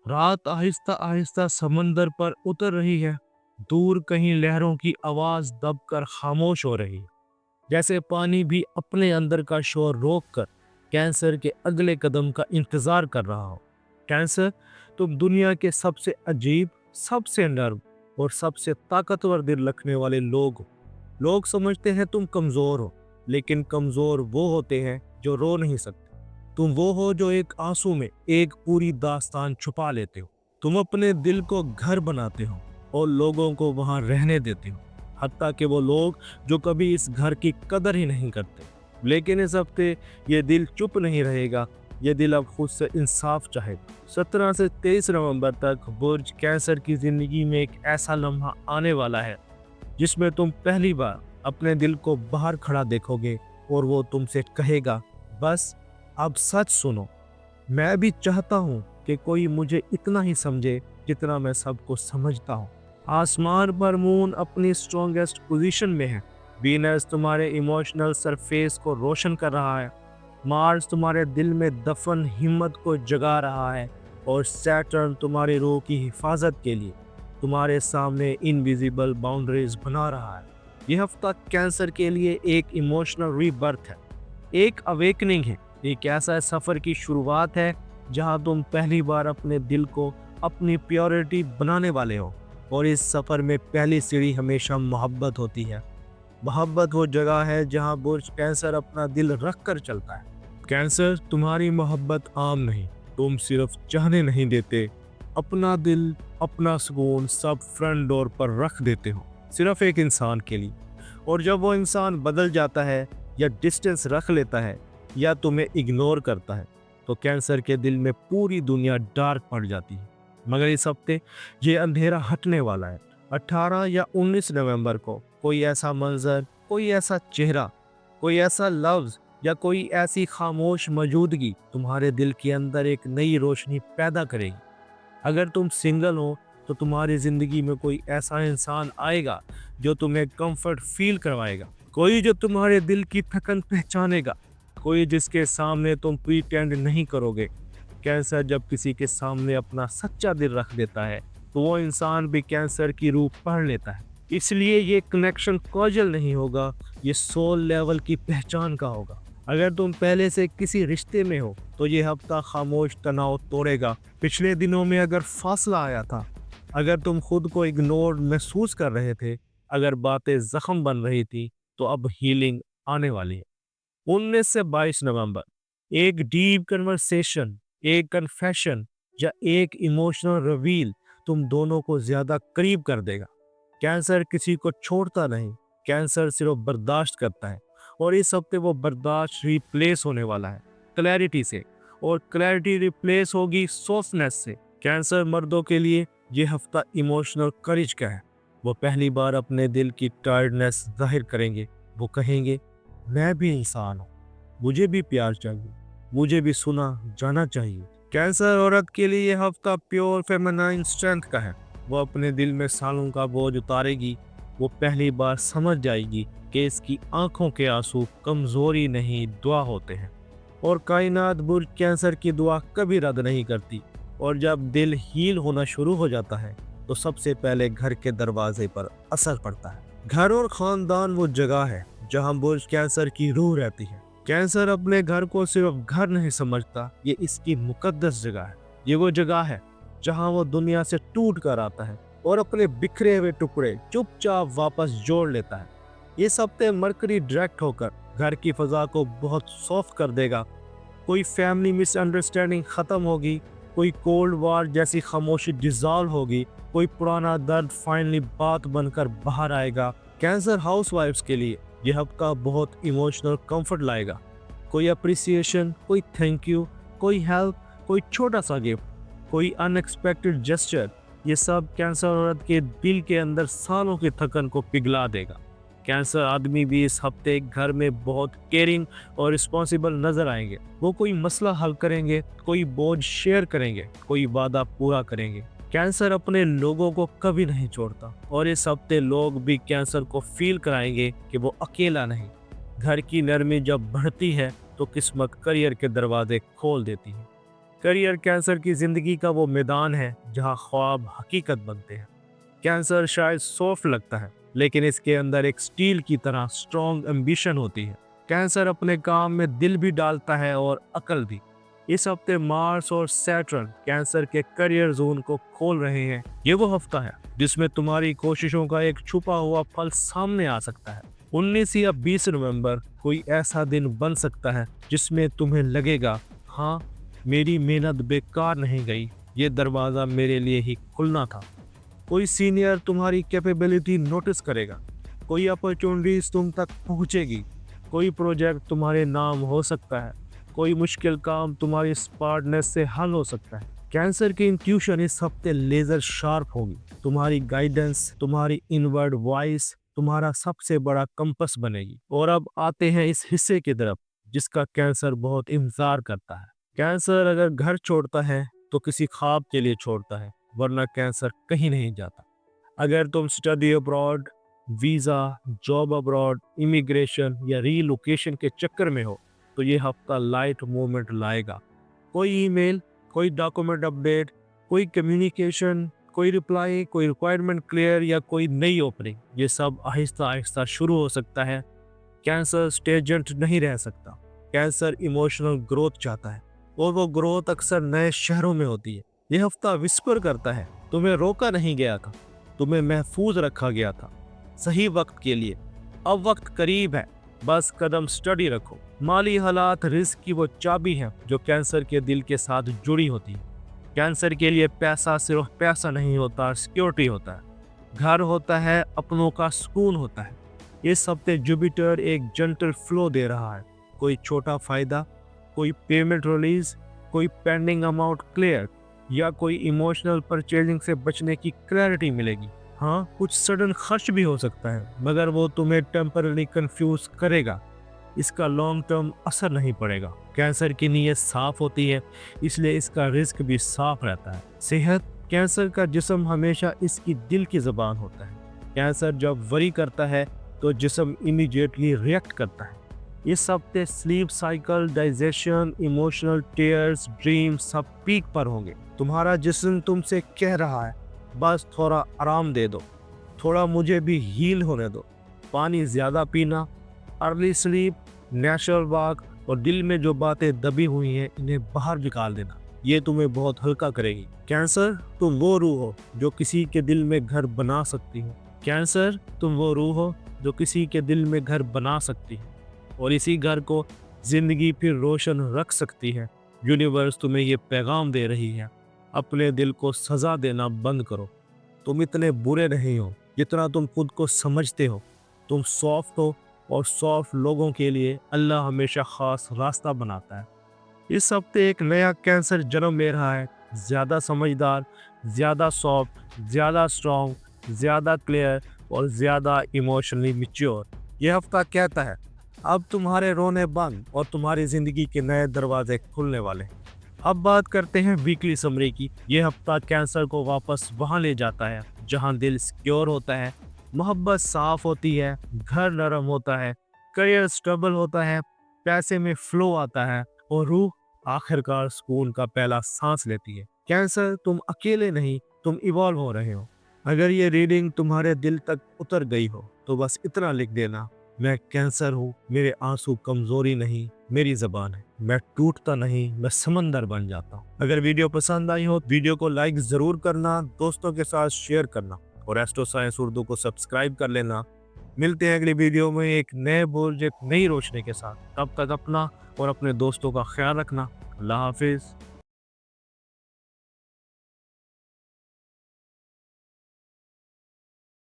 रात आहिस्ता आहिस्ता समंदर पर उतर रही है। दूर कहीं लहरों की आवाज दबकर खामोश हो रही है, जैसे पानी भी अपने अंदर का शोर रोककर कैंसर के अगले कदम का इंतजार कर रहा हो। कैंसर, तुम दुनिया के सबसे अजीब, सबसे नर्म और सबसे ताकतवर दिल रखने वाले लोग हो। लोग समझते हैं तुम कमजोर हो, लेकिन कमजोर वो होते हैं जो रो नहीं सकते। तुम वो हो जो एक आंसू में एक पूरी दास्तान छुपा लेते हो। तुम अपने दिल को घर बनाते हो और लोगों को वहां रहने देते हो, हत्ता कि वो लोग जो कभी इस घर की कदर ही नहीं करते। लेकिन इस हफ्ते ये दिल चुप नहीं रहेगा। ये दिल अब खुद से इंसाफ चाहेगा। 17 से 23 नवंबर तक बुर्ज कैंसर की जिंदगी में एक ऐसा लम्हा आने वाला है जिसमें तुम पहली बार अपने दिल को बाहर खड़ा देखोगे और वो तुमसे कहेगा, बस अब सच सुनो। मैं भी चाहता हूँ कि कोई मुझे इतना ही समझे जितना मैं सबको समझता हूँ। आसमान पर मून अपनी स्ट्रॉन्गेस्ट पोजीशन में है। वीनस तुम्हारे इमोशनल सरफेस को रोशन कर रहा है। मार्स तुम्हारे दिल में दफन हिम्मत को जगा रहा है। और सैटर्न तुम्हारी रूह की हिफाजत के लिए तुम्हारे सामने इनविजिबल बाउंड्रीज बना रहा है। यह हफ्ता कैंसर के लिए एक इमोशनल रीबर्थ है, एक अवेकनिंग है, एक ऐसा सफर की शुरुआत है जहां तुम पहली बार अपने दिल को अपनी प्योरिटी बनाने वाले हो। और इस सफर में पहली सीढ़ी हमेशा मोहब्बत होती है। मोहब्बत वो जगह है जहां बुर्ज कैंसर अपना दिल रख कर चलता है। कैंसर, तुम्हारी मोहब्बत आम नहीं। तुम सिर्फ चाहने नहीं देते, अपना दिल, अपना सुकून सब फ्रंट डोर पर रख देते हो, सिर्फ एक इंसान के लिए। और जब वो इंसान बदल जाता है या डिस्टेंस रख लेता है या तुम्हें इग्नोर करता है, तो कैंसर के दिल में पूरी दुनिया डार्क पड़ जाती है। मगर इस हफ्ते ये अंधेरा हटने वाला है। 18 या 19 नवंबर को कोई ऐसा मंजर, कोई ऐसा चेहरा, कोई ऐसा लफ्ज या कोई ऐसी खामोश मौजूदगी तुम्हारे दिल के अंदर एक नई रोशनी पैदा करेगी। अगर तुम सिंगल हो तो तुम्हारी जिंदगी में कोई ऐसा इंसान आएगा जो तुम्हें कंफर्ट फील करवाएगा, कोई जो तुम्हारे दिल की थकन पहचानेगा, कोई जिसके सामने तुम प्रीटेंड नहीं करोगे। कैंसर जब किसी के सामने अपना सच्चा दिल रख देता है तो वो इंसान भी कैंसर की रूह पढ़ लेता है। इसलिए ये कनेक्शन कॉजल नहीं होगा, ये सोल लेवल की पहचान का होगा। अगर तुम पहले से किसी रिश्ते में हो तो ये हफ्ता खामोश तनाव तोड़ेगा। पिछले दिनों में अगर फासला आया था, अगर तुम खुद को इग्नोर महसूस कर रहे थे, अगर बातें जख्म बन रही थी, तो अब हीलिंग आने वाली है। 19 से 22 नवंबर, एक डीप कन्वर्सेशन, एक कन्फेशन या एक इमोशनल रिवील तुम दोनों को ज्यादा करीब कर देगा। कैंसर किसी को छोड़ता नहीं, कैंसर सिर्फ बर्दाश्त करता है। और इस हफ्ते वो बर्दाश्त रिप्लेस होने वाला है क्लैरिटी से, और क्लैरिटी रिप्लेस होगी सॉफ्टनेस से। कैंसर मर्दों के लिए ये हफ्ता इमोशनल करेज का है। वो पहली बार अपने दिल की टायर्डनेस जाहिर करेंगे। वो कहेंगे, मैं भी इंसान हूँ, मुझे भी प्यार चाहिए, मुझे भी सुना जाना चाहिए। कैंसर औरत के लिए यह हफ्ता प्योर फेमिनाइन स्ट्रेंथ का है। वो अपने दिल में सालों का बोझ उतारेगी। वो पहली बार समझ जाएगी कि इसकी आंखों के आंसू कमजोरी नहीं, दुआ होते हैं। और कायनात बुर्ज कैंसर की दुआ कभी रद्द नहीं करती। और जब दिल हील होना शुरू हो जाता है तो सबसे पहले घर के दरवाजे पर असर पड़ता है। घर और खानदान वो जगह है जहां बुर्ज कैंसर की रूह रहती है। कैंसर अपने घर को सिर्फ घर नहीं समझता, ये इसकी मुकद्दस जगह है। ये वो जगह है जहां वो दुनिया से टूट कर आता है और अपने बिखरे हुए टुकड़े चुपचाप वापस जोड़ लेता है। ये हफ्ते मरकरी डायरेक्ट होकर घर की फजा को बहुत सॉफ्ट कर देगा। कोई फैमिली मिसअंडरस्टैंडिंग खत्म होगी, कोई कोल्ड वॉर जैसी खामोशी डिसॉल्व होगी, कोई पुराना दर्द फाइनली बात बनकर बाहर आएगा। कैंसर हाउसवाइफ्स के लिए यह हफ्ता बहुत इमोशनल कंफर्ट लाएगा। कोई अप्रिसिएशन, कोई थैंक यू, कोई हेल्प, कोई छोटा सा गिफ्ट, कोई अनएक्सपेक्टेड जेस्चर, ये सब कैंसर औरत के दिल के अंदर सालों की थकन को पिघला देगा। कैंसर आदमी भी इस हफ्ते घर में बहुत केयरिंग और रिस्पॉन्सिबल नजर आएंगे। वो कोई मसला हल करेंगे, कोई बोझ शेयर करेंगे, कोई वादा पूरा करेंगे। कैंसर अपने लोगों को कभी नहीं छोड़ता और इस हफ्ते लोग भी कैंसर को फील कराएंगे कि वो अकेला नहीं। घर की नरमी जब बढ़ती है तो किस्मत करियर के दरवाजे खोल देती है। करियर कैंसर की जिंदगी का वो मैदान है जहां ख्वाब हकीकत बनते हैं। कैंसर शायद सॉफ्ट लगता है, लेकिन इसके अंदर एक स्टील की तरह स्ट्रॉन्ग एम्बिशन होती है। कैंसर अपने काम में दिल भी डालता है और अकल भी। इस हफ्ते मार्स और सैटर्न कैंसर के करियर जोन को खोल रहे हैं। ये वो हफ्ता है जिसमें तुम्हारी कोशिशों का एक छुपा हुआ फल सामने आ सकता है। 19 या 20 नवंबर कोई ऐसा दिन बन सकता है जिसमें तुम्हें लगेगा, हाँ, मेरी मेहनत बेकार नहीं गई, ये दरवाज़ा मेरे लिए ही खुलना था। कोई सीनियर तुम्हारी कैपेबिलिटी नोटिस करेगा, कोई अपॉर्चुनिटीज तुम तक पहुंचेगी, कोई प्रोजेक्ट तुम्हारे नाम हो सकता है, कोई मुश्किल काम तुम्हारी स्मार्टनेस से हल हो सकता है। कैंसर की इंट्यूशन इस हफ्ते लेजर शार्प होगी। तुम्हारी गाइडेंस, तुम्हारी इनवर्ड वॉइस तुम्हारा सबसे बड़ा कंपस बनेगी। और अब आते हैं इस हिस्से की तरफ जिसका कैंसर बहुत इंतजार करता है। कैंसर अगर घर छोड़ता है तो किसी ख्वाब के लिए छोड़ता है, वरना कैंसर कहीं नहीं जाता। अगर तुम study abroad, visa, job abroad, immigration या रीलोकेशन के चक्कर में हो तो ये हफ्ता लाइट मोमेंट लाएगा। कोई ईमेल, कोई डॉक्यूमेंट अपडेट, कोई कम्युनिकेशन, कोई रिप्लाई, कोई रिक्वायरमेंट क्लियर या कोई नई ओपनिंग, ये सब आहिस्ता आहिस्ता शुरू हो सकता है। कैंसर स्टेजेंट नहीं रह सकता। कैंसर इमोशनल ग्रोथ चाहता है और वो ग्रोथ अक्सर नए शहरों में होती है। ये हफ्ता विस्पर करता है, तुम्हें रोका नहीं गया था, तुम्हें महफूज रखा गया था, सही वक्त के लिए। अब वक्त करीब है, बस कदम स्टडी रखो। माली हालात रिस्क की वो चाबी है जो कैंसर के दिल के साथ जुड़ी होती है। कैंसर के लिए पैसा सिर्फ पैसा नहीं होता, सिक्योरिटी होता है, घर होता है, अपनों का सुकून होता है। इस हफ्ते जुपिटर एक जेंटल फ्लो दे रहा है। कोई छोटा फायदा, कोई पेमेंट रिलीज, कोई पेंडिंग अमाउंट क्लियर या कोई इमोशनल परचेजिंग से बचने की क्लैरिटी मिलेगी। हाँ, कुछ सडन खर्च भी हो सकता है, मगर वो तुम्हें टेम्पररी कंफ्यूज करेगा। इसका लॉन्ग टर्म असर नहीं पड़ेगा। कैंसर की नीयत साफ होती है, इसलिए इसका रिस्क भी साफ रहता है। सेहत, कैंसर का जिस्म हमेशा इसकी दिल की ज़बान होता है। कैंसर जब वरी करता है तो जिस्म इमीडिएटली रिएक्ट करता है। इस हफ्ते sleep cycle, digestion, emotional tears, dream सब पीक पर होंगे। तुम्हारा जिस्म तुमसे कह रहा है, बस थोड़ा आराम दे दो, थोड़ा मुझे भी हील होने दो। पानी ज़्यादा पीना, अर्ली स्लीप, नेचुरल वॉक और दिल में जो बातें दबी हुई हैं इन्हें बाहर निकाल देना, ये तुम्हें बहुत हल्का करेगी। कैंसर, तुम वो रूह हो जो किसी के दिल में घर बना सकती हो। कैंसर, तुम वो रूह हो जो किसी के दिल में घर बना सकती है और इसी घर को जिंदगी फिर रोशन रख सकती है। यूनिवर्स तुम्हें ये पैगाम दे रही है, अपने दिल को सजा देना बंद करो। तुम इतने बुरे नहीं हो जितना तुम खुद को समझते हो। तुम सॉफ्ट हो और सॉफ्ट लोगों के लिए अल्लाह हमेशा खास रास्ता बनाता है। इस हफ्ते एक नया कैंसर जन्म ले रहा है, ज़्यादा समझदार, ज़्यादा सॉफ्ट, ज़्यादा स्ट्रॉन्ग, ज़्यादा क्लियर और ज़्यादा इमोशनली मैच्योर। यह हफ्ता कहता है, अब तुम्हारे रोने बंद और तुम्हारी ज़िंदगी के नए दरवाजे खुलने वाले। अब बात करते हैं वीकली समरी की। यह हफ्ता कैंसर को वापस वहाँ ले जाता है जहाँ दिल सिक्योर होता है, मोहब्बत साफ होती है, घर नरम होता है, करियर स्टेबल होता है, पैसे में फ्लो आता है और रूह आखिरकार सुकून का पहला सांस लेती है। कैंसर, तुम अकेले नहीं, तुम इवॉल्व हो रहे हो। अगर ये रीडिंग तुम्हारे दिल तक उतर गई हो तो बस इतना लिख देना, मैं कैंसर हूँ, मेरे आंसू कमजोरी नहीं, मेरी ज़बान है, मैं टूटता नहीं, मैं समंदर बन जाता हूँ। अगर वीडियो पसंद आई हो वीडियो को लाइक ज़रूर करना, दोस्तों के साथ शेयर करना और एस्ट्रो साइंस उर्दू को सब्सक्राइब कर लेना। मिलते हैं अगली वीडियो में एक नए बोझ, एक नई रोशनी के साथ। तब तक अपना और अपने दोस्तों का ख्याल रखना। अल्लाह हाफिज़।